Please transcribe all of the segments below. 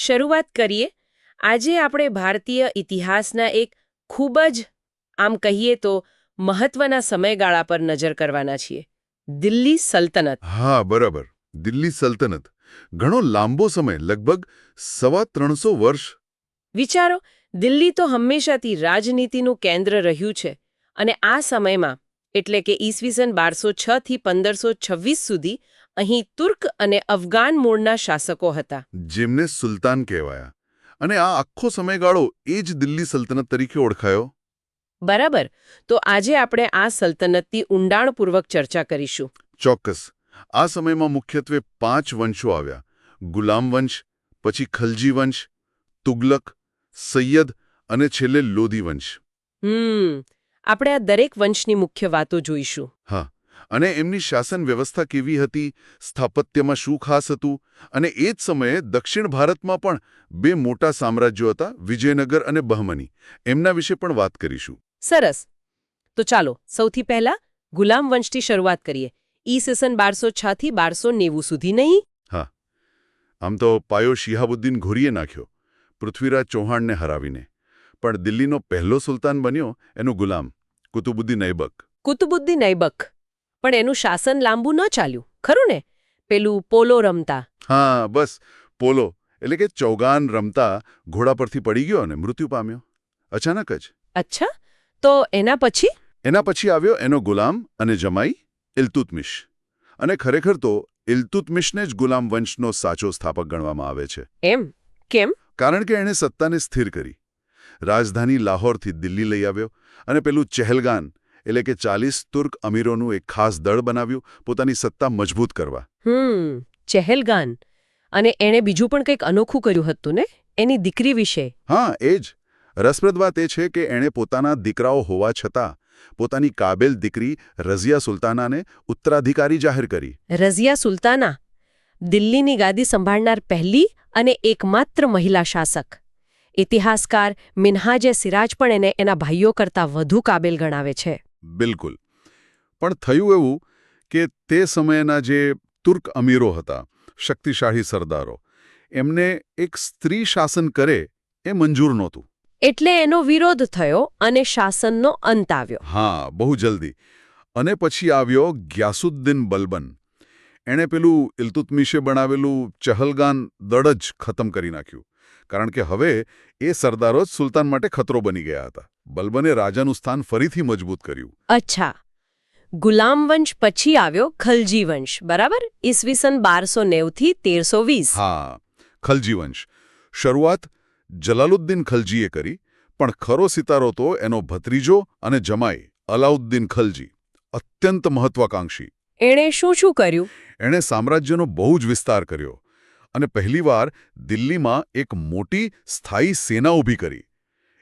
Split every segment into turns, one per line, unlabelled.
શરૂઆત કરીએ. આજે આપણે ભારતીય ઇતિહાસના એક ખૂબ જ આમ કહીએ તો મહત્વના સમયગાળા પર નજર કરવાના છીએ. દિલ્હી સલ્તનત.
હા, બરાબર. દિલ્હી સલ્તનત ઘણો લાંબો સમય, લગભગ 350 વર્ષ.
વિચારો, દિલ્હી તો હંમેશાથી રાજનીતિનું કેન્દ્ર રહ્યું છે અને આ સમયમાં એટલે કે ઈસવીસન 1206 થી 1526 સુધી અહીં તુર્ક અને અફઘાન મૂળના શાસકો હતા,
જેમને સુલતાન કહેવાયા. અને આ આખો સમયગાળો એ જ દિલ્હી સલ્તનત તરીકે ઓળખાયો.
બરાબર. તો આજે આપણે આ સલ્તનતની ઊંડાણપૂર્વક ચર્ચા કરીશું.
ચોક્કસ. આ સમયમાં મુખ્યત્વે 5 વંશો આવ્યા: ગુલામ વંશ, પછી ખલજી વંશ, તુગલક, સૈયદ અને છેલ્લે લોધી વંશ.
આપણે આ દરેક વંશની મુખ્ય વાતો જોઈશું.
હા, અને એમની શાસન વ્યવસ્થા કેવી હતી, સ્થાપત્યમાં શું ખાસ હતું, અને એ જ સમયે દક્ષિણ ભારતમાં પણ 2 મોટા સામ્રાજ્યો હતા, વિજયનગર અને બહમની. એમના વિશે પણ વાત કરીશું.
સરસ. તો ચાલો સૌથી પહેલા ગુલામ વંશથી શરૂઆત કરીએ. ઈસવીસન 1206 થી 1290 સુધી નહીં?
હા, આમ તો પાયો શિહાબુદ્દીન ઘોરીએ નાખ્યો, પૃથ્વીરાજ ચૌહાણને હરાવીને. પણ દિલ્હીનો પહેલો સુલતાન બન્યો એનો ગુલામ, કુતુબુદ્દીન ઐબક.
કુતુબુદ્દીન ઐબક. પણ એનું શાસન લાંબુ ન ચાલ્યું, ખરું ને? પેલું પોલો રમતા.
હા, બસ પોલો એટલે કે ચૌગાન રમતા ઘોડા પરથી પડી ગયો અને મૃત્યુ પામ્યો અચાનક જ.
અચ્છા, તો એના પછી?
એના પછી આવ્યો એનો ગુલામ અને જમાઈ ઇલ્તુત્મિશ. અને ખરેખર તો ઇલ્તુત્મિશને જ ગુલામ વંશનો સાચો સ્થાપક ગણવામાં આવે છે.
એમ કેમ?
કારણ કે એણે સત્તાને સ્થિર કરી. રાજધાની લાહોરથી દિલ્હી લઈ આવ્યો અને પેલું ચહેલગાન એટલે કે 40 તુર્ક અમીરોનું એક ખાસ દળ બનાવ્યું પોતાની સત્તા મજબૂત કરવા.
ચહેલગાન. અને એણે બીજું પણ કંઈક અનોખું કર્યું હતું ને, એની દીકરી વિશે?
હા, એ જ. રસપ્રદ વાત એ છે કે એણે પોતાના દીકરાઓ હોવા છતાં પોતાની કાબેલ દીકરી રઝિયા સુલતાનાને ઉત્તરાધિકારી જાહેર કરી.
રઝિયા સુલતાના, દિલ્હીની ગાદી સંભાળનાર પહેલી અને એકમાત્ર મહિલા શાસક. ઇતિહાસકાર મિન્હાજે સિરાજ પણ એને એના ભાઈઓ કરતાં વધુ કાબેલ ગણાવે છે.
બિલકુલ. પણ થયું એવું કે તે સમયના જે તુર્ક અમીરો હતા, શક્તિશાળી સરદારો, એમને એક સ્ત્રી શાસન કરે એ મંજૂર નહોતું.
એટલે એનો વિરોધ થયો અને શાસનનો અંત આવ્યો.
હા, બહુ જલ્દી. અને પછી આવ્યો ગ્યાસુદ્દીન બલબન. એણે પેલું ઇલ્તુત્મિશે બનાવેલું ચહલગાન દળ જ ખતમ કરી નાખ્યું. કારણ કે હવે એ સરદારો જ સુલતાન માટે ખતરો બની ગયા હતા. બલબને રાજાનું સ્થાન ફરીથી મજબૂત કર્યું.
અચ્છા. ગુલામ વંશ પછી આવ્યો ખલજી વંશ, બરાબર? ઈસવીસન 1290 થી 1320.
હા, ખલજી વંશ. શરૂઆત જલાલુદ્દીન ખલજીએ કરી, પણ ખરો સિતારો તો એનો ભત્રીજો અને જમાઈ અલાઉદ્દીન ખલજી, અત્યંત મહત્વાકાંક્ષી.
એણે શું કર્યું?
એણે સામ્રાજ્યનો બહુ જ વિસ્તાર કર્યો અને પહેલીવાર દિલ્હીમાં એક મોટી સ્થાયી સેના ઊભી કરી.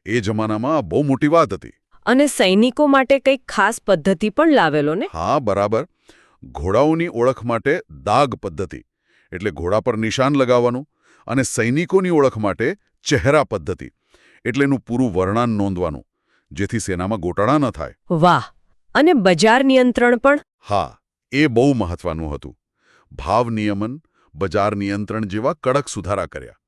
એ જમાનામાં આ બહુ મોટી વાત હતી.
અને સૈનિકો માટે કંઈક ખાસ પદ્ધતિ પણ લાવેલો ને?
હા, બરાબર. ઘોડાઓની ઓળખ માટે દાગ પદ્ધતિ એટલે ઘોડા પર નિશાન લગાવવાનું, અને સૈનિકોની ઓળખ માટે ચહેરા પદ્ધતિ એટલે એનું પૂરું વર્ણન નોંધવાનું, જેથી સેનામાં ગોટાળા ન થાય.
વાહ! અને બજાર નિયંત્રણ પણ?
હા, એ બહુ મહત્વનું હતું. ભાવ નિયમન, બજાર નિયંત્રણ જેવા કડક સુધારા કર્યા.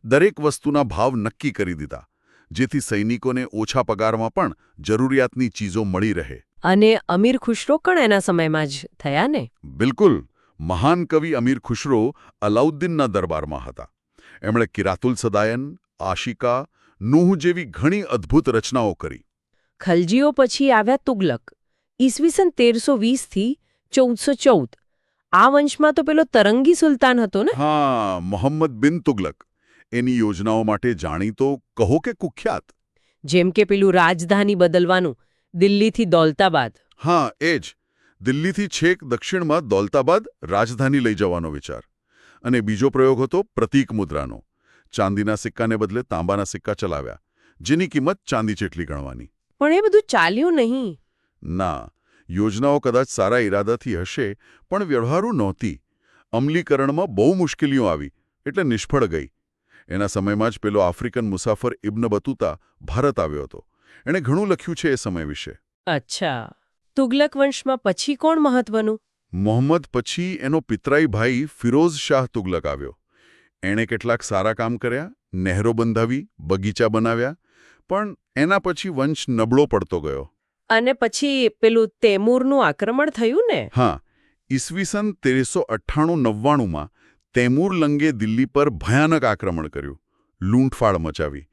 દરેક વસ્તુના ભાવ નક્કી કરી દીધા, જેથી સૈનિકોને ઓછા પગારમાં પણ જરૂરિયાતની ચીજો મળી રહે.
અને અમીર ખુશરો પણ એના સમયમાં જ થયા ને?
બિલકુલ. મહાન કવિ અમીર ખુશરો અલાઉદ્દીનના દરબારમાં હતા. એમણે કિરાતુલ સદાયન, આશિકા, નૂહ જેવી ઘણી અદ્ભુત રચનાઓ કરી.
ખલજીઓ પછી આવ્યા તુગલક, ઈસવીસન 1320 થી 1414. આ વંશમાં તો પેલો તરંગી સુલતાન હતો ને?
હા, મોહમ્મદ બિન તુગલક. એની યોજનાઓ માટે જાણીતો, કહો કે કુખ્યાત.
જેમ કે પેલું રાજધાની બદલવાનું, દિલ્હીથી દૌલતાબાદ.
હા, એ જ. દિલ્હીથી છેક દક્ષિણમાં દૌલતાબાદ રાજધાની લઈ જવાનો વિચાર. અને બીજો પ્રયોગ હતો પ્રતીક મુદ્રાનો. ચાંદીના સિક્કાને બદલે તાંબાના સિક્કા ચલાવ્યા, જેની કિંમત ચાંદી જેટલી ગણવાની.
પણ એ બધું ચાલ્યું નહીં.
ના, યોજનાઓ કદાચ સારા ઈરાદાથી હશે, પણ વ્યવહારુ નહોતી. અમલીકરણમાં બહુ મુશ્કેલીઓ આવી, એટલે નિષ્ફળ ગઈ. એના સમયમાં જ પેલો આફ્રિકન મુસાફર ઇબ્ન બતુતા ભારત આવ્યો હતો. એણે ઘણું લખ્યું છે એ સમય વિશે.
અચ્છા. તુગલક વંશમાં પછી કોણ મહત્વનું?
મોહમ્મદ પછી એનો પિતરાઈ ભાઈ ફિરોઝ શાહ તુગલક આવ્યો. એણે કેટલાક સારા કામ કર્યા, નહેરો બંધાવી, બગીચા બનાવ્યા, પણ એના પછી વંશ નબળો પડતો ગયો.
અને પછી પેલું તૈમૂરનું આક્રમણ થયું ને?
હા, ઈસવીસન 1398-99માં તૈમૂર લંગે દિલ્હી પર ભયાનક આક્રમણ કર્યું, લૂંટફાડ મચાવી.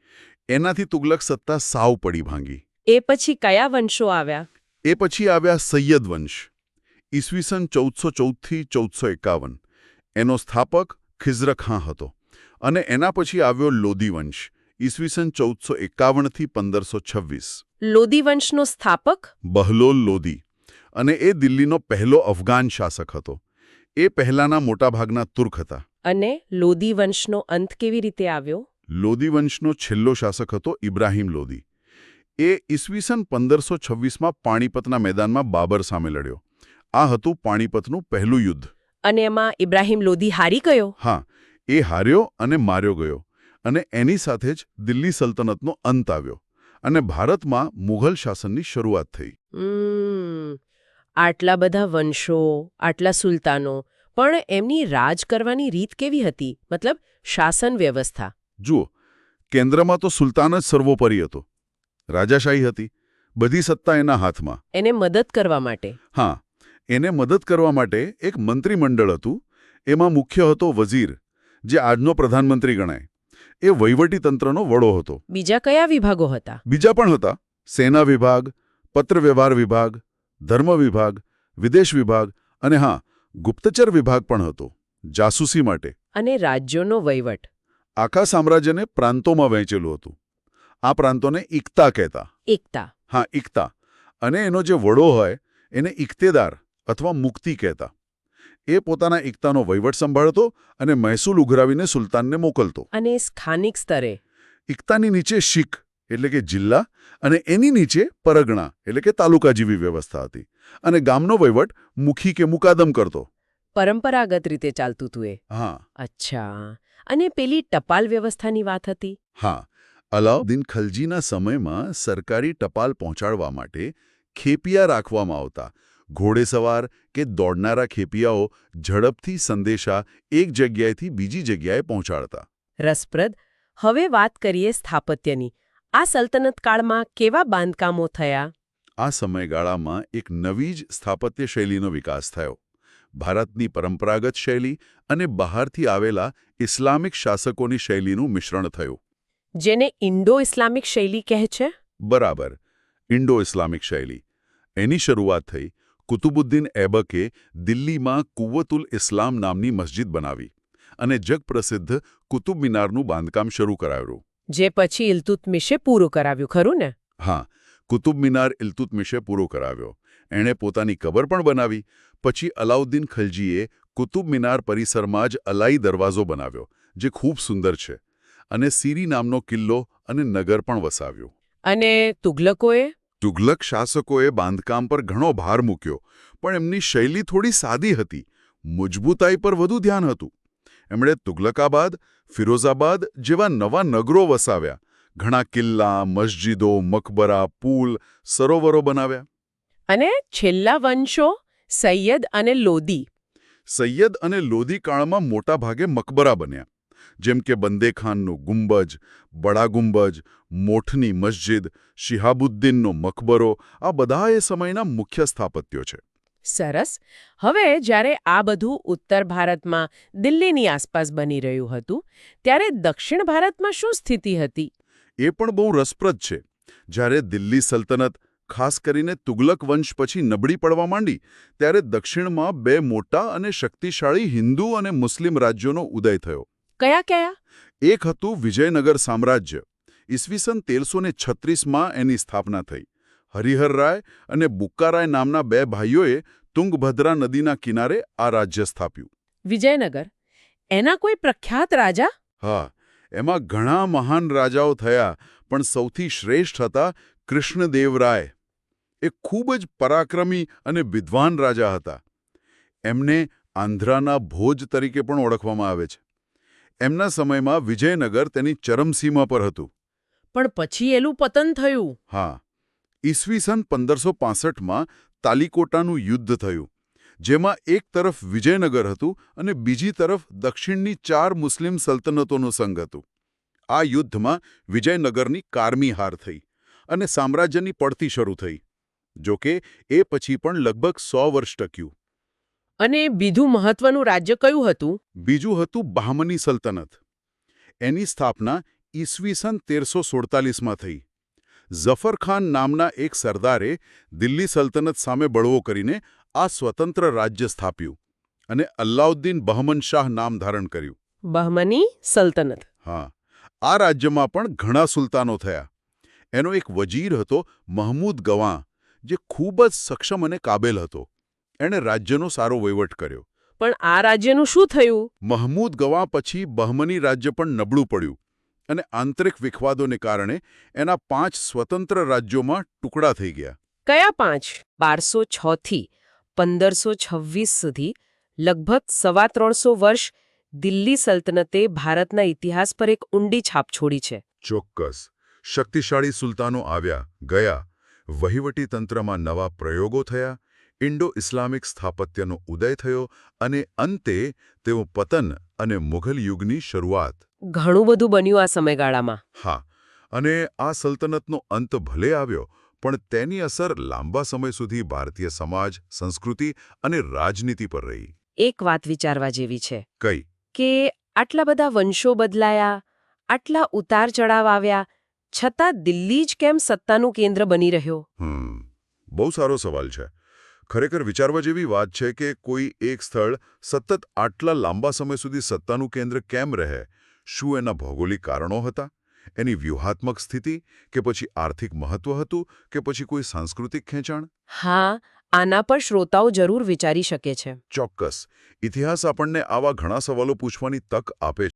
એનાથી તુગલક સત્તા સાવ પડી ભાંગી.
એ પછી કયા વંશો આવ્યા?
એ પછી આવ્યા સૈયદ વંશ, ઈસવીસન 1414થી 1451. એનો સ્થાપક ખિઝર ખાં હતો. અને એના પછી આવ્યો લોધી વંશ, ઈસવીસન 1451થી 1526.
લોધી વંશનો સ્થાપક?
બહલોલ લોધી. અને એ દિલ્હીનો પહેલો અફઘાન શાસક હતો. એ પહેલાના મોટાભાગના તુર્ક હતા.
અને લોધી વંશનો અંત કેવી રીતે આવ્યો?
લોધી વંશનો છેલ્લો શાસક હતો ઇબ્રાહિમ લોધી. એ ઈસવીસન 1526માં પાણીપતના મેદાનમાં બાબર સામે લડ્યો. આ હતું પાણીપતનું પહેલું યુદ્ધ.
અને એમાં ઇબ્રાહિમ લોધી હારી ગયો?
હા, એ હાર્યો અને માર્યો ગયો. અને એની સાથે જ દિલ્હી સલ્તનતનો અંત આવ્યો. અને ભારતમાં મુઘલ શાસનની શરૂઆત થઈ.
આટલા બધા વંશો, આટલા સુલતાનો, પણ એમની રાજ કરવાની રીત કેવી હતી? મતલબ શાસન વ્યવસ્થા.
જુઓ, કેન્દ્રમાં તો સુલતાન જ સર્વોપરી હતો. રાજાશાહી હતી, બધી સત્તા એના હાથમાં.
એને મદદ કરવા માટે?
હા, એને મદદ કરવા માટે એક મંત્રીમંડળ હતું. એમાં મુખ્ય હતો વઝીર, જે આજનો પ્રધાનમંત્રી ગણાય. એ વહીવટીતંત્રનો વડો હતો.
બીજા કયા વિભાગો હતા?
બીજા પણ હતા. સેના વિભાગ, પત્રવ્યવહાર વિભાગ, ધર્મ વિભાગ, વિદેશ વિભાગ અને હા, ગુપ્તચર વિભાગ પણ હતો, જાસૂસી માટે.
અને રાજ્યોનો વહીવટ?
આખા સામ્રાજ્યને પ્રાંતોમાં વહેંચેલું હતું. આ પ્રાંતોને ઇક્તા કહેતા.
એકતા?
હા, ઇક્તા. અને એનો જે વડો હોય એને ઇક્તેદાર અથવા મુક્તિ કહેતા. એ પોતાના ઇક્તાનો વહીવટ સંભાળતો અને મહેસૂલ ઉઘરાવીને સુલતાનને મોકલતો.
અને સ્થાનિક સ્તરે?
ઇક્તાની નીચે શીખ એટલે કે જિલ્લા અને એની નીચે પરગણા એટલે કે તાલુકા જેવી વ્યવસ્થા હતી. અને ગામનો વહીવટ મુખી કે મુકાદમ કરતો.
પરંપરાગત રીતે ચાલતું હતું એ?
હા.
અચ્છા. અને પેલી ટપાલ વ્યવસ્થાની વાત હતી?
હા, અલાઉદ્દીન ખલજીના સમયમાં સરકારી ટપાલ પહોંચાડવા માટે ખેપિયા રાખવામાં આવતા. ઘોડેસવાર કે દોડનારા ખેપિયાઓ ઝડપથી સંદેશા એક જગ્યાએથી બીજી જગ્યાએ પહોંચાડતા.
રસપ્રદ. હવે વાત કરીએ સ્થાપત્યની. આ સલ્તનત કાળમાં કેવા બાંધકામો થયા?
આ સમયગાળામાં એક નવી જ સ્થાપત્ય શૈલીનો વિકાસ થયો. ભારતની પરંપરાગત શૈલી અને બહારથી આવેલા ઇસ્લામિક શાસકોની શૈલીનું મિશ્રણ થયું.
જેને ઇન્ડો ઇસ્લામિક શૈલી કહે છે?
બરાબર, ઇન્ડો ઇસ્લામિક શૈલી. એની શરૂઆત થઈ. કુતુબુદ્દીન ઐબકે દિલ્હીમાં કુવ્વતુલ ઇસ્લામ નામની મસ્જિદ બનાવી અને જગપ્રસિદ્ધ કુતુબ મિનારનું બાંધકામ શરૂ કરાવ્યું.
જે પછી ઇલ્તુત્મિશે પૂરું કરાવ્યું, ખરું ને?
હા, કુતુબ મિનાર ઇલ્તુત્મિશે પૂરો કરાવ્યો. એણે પોતાની કબર પણ બનાવી. પછી અલાઉદ્દીન ખલજીએ કુતુબ મિનાર પરિસરમાં જ અલાઈ દરવાજો બનાવ્યો, જે ખૂબ સુંદર છે. અને સીરી નામનો કિલ્લો અને નગર પણ વસાવ્યું.
અને તુગલકોએ?
તુગલક શાસકોએ બાંધકામ પર ઘણો ભાર મૂક્યો, પણ એમની શૈલી થોડી સાદી હતી. મજબૂતાઈ પર વધુ ધ્યાન હતું. એમણે તુગલકાબાદ, ફિરોઝાબાદ જેવા નવા નગરો વસાવ્યા. ઘણા કિલ્લા, મસ્જિદો, મકબરા, પુલ, સરોવરો બનાવ્યા.
અને છેલ્લા વંશો સૈયદ અને લોધી?
સૈયદ અને લોધી કાળમાં મોટા ભાગે મકબરા બન્યા, જેમ કે બંદેખાનનું ગુંબજ, બડા ગુંબજ, મોઠની મસ્જિદ, શિહાબુદ્દીનનો મકબરો. આ બધા એ સમયના મુખ્ય સ્થાપત્યો છે.
સરસ. હવે જ્યારે આ બધું ઉત્તર ભારતમાં દિલ્હીની આસપાસ બની રહ્યું હતું, ત્યારે દક્ષિણ ભારતમાં શું સ્થિતિ હતી?
એ પણ બહુ રસપ્રદ છે. જ્યારે દિલ્હી સલ્તનત ખાસ કરીને તુગલક વંશ પછી નબળી પડવા માંડી, ત્યારે દક્ષિણમાં બે મોટા અને શક્તિશાળી હિન્દુ અને મુસ્લિમ રાજ્યોનો ઉદય થયો.
કયા કયા?
એક હતું વિજયનગર સામ્રાજ્ય. ઈસવીસન 1336માં એની સ્થાપના થઈ. હરિહરરાય અને બુક્કારાય નામના બે ભાઈઓએ તુંગભદ્રા નદીના કિનારે આ રાજ્ય સ્થાપ્યું.
વિજયનગર. એના કોઈ પ્રખ્યાત રાજા?
હા, એમાં ઘણા મહાન રાજાઓ થયા, પણ સૌથી શ્રેષ્ઠ હતા કૃષ્ણદેવરાય. એ ખૂબ જ પરાક્રમી અને વિદ્વાન રાજા હતા. એમને આંધ્રાના ભોજ તરીકે પણ ઓળખવામાં આવે છે. એમના સમયમાં વિજયનગર તેની ચરમસીમા પર હતું.
પણ પછી એનું પતન થયું.
હા, ઈસવીસન 1565માં તાલીકોટાનું યુદ્ધ થયું, જેમાં એક તરફ વિજયનગર હતું અને બીજી તરફ દક્ષિણની 4 મુસ્લિમ સલ્તનતોનું સંઘ હતું. આ યુદ્ધમાં વિજયનગરની કારમી હાર થઈ અને સામ્રાજ્યની પડતી શરૂ થઈ. જોકે એ પછી પણ લગભગ 100 વર્ષ ટક્યું.
અને બીજું મહત્વનું રાજ્ય કયું હતું?
બીજું હતું બહામની સલ્તનત. એની સ્થાપના ઈસવીસન 1347માં થઈ. ઝફરખાન નામના એક સરદારે દિલ્હી સલ્તનત સામે બળવો કરીને આ સ્વતંત્ર રાજ્ય સ્થાપ્યું અને અલ્લાઉદ્દીન બહમન શાહ નામ ધારણ કર્યું.
બહમની સલ્તનત.
હા, આ રાજ્યમાં પણ ઘણા સુલતાનો થયા. એનો એક વજીર હતો મહમૂદ ગવાં, જે ખૂબ જ સક્ષમ અને કાબેલ હતો. એણે રાજ્યનો સારો વહીવટ કર્યો.
પણ આ રાજ્યનું શું થયું?
મહમૂદ ગવાં પછી બહમની રાજ્ય પણ નબળું પડ્યું અને આંતરિક વિખવાદોને કારણે એના 5 સ્વતંત્ર રાજ્યોમાં ટુકડા થઈ ગયા.
કયા 5? 1206 થી 1526 સુધી લગભગ 325 વર્ષ દિલ્હી સલ્તનતે ભારતના ઇતિહાસ પર એક ઊંડી છાપ છોડી છે.
ચોક્કસ. શક્તિશાળી સુલતાનો આવ્યા ગયા, વહીવટી તંત્રમાં નવા પ્રયોગો થયા, ઇન્ડો-ઇસ્લામિક સ્થાપત્યનો ઉદય થયો અને અંતે તેઓ પતન અને મુઘલ યુગની શરૂઆત.
ઘણું બધું બન્યું આ સમયગાળામાં.
હા, અને આ સલ્તનતનો અંત ભલે આવ્યો, પણ તેની અસર લાંબા સમય સુધી ભારતીય સમાજ, સંસ્કૃતિ અને રાજનીતિ પર રહી.
એક વાત વિચારવા જેવી છે
કઈ?
કે આટલા બધા વંશો બદલાયા, આટલા ઉતાર ચઢાવ આવ્યા, છતાં દિલ્હી જ કેમ સત્તાનું કેન્દ્ર બની રહ્યો?
બહુ સારો સવાલ છે. ખરેખર વિચારવા જેવી વાત છે કે કોઈ એક સ્થળ સતત આટલા લાંબા સમય સુધી સત્તાનું કેન્દ્ર કેમ રહે? શું એના ભૌગોલિક કારણો હતા? એની વ્યૂહાત્મક સ્થિતિ? કે પછી આર્થિક મહત્વ હતું? કે પછી કોઈ સાંસ્કૃતિક ખેંચાણ?
હા, આના પર શ્રોતાઓ જરૂર વિચારી શકે છે.
ચોક્કસ. ઇતિહાસ આપણને આવા ઘણા સવાલો પૂછવાની તક આપે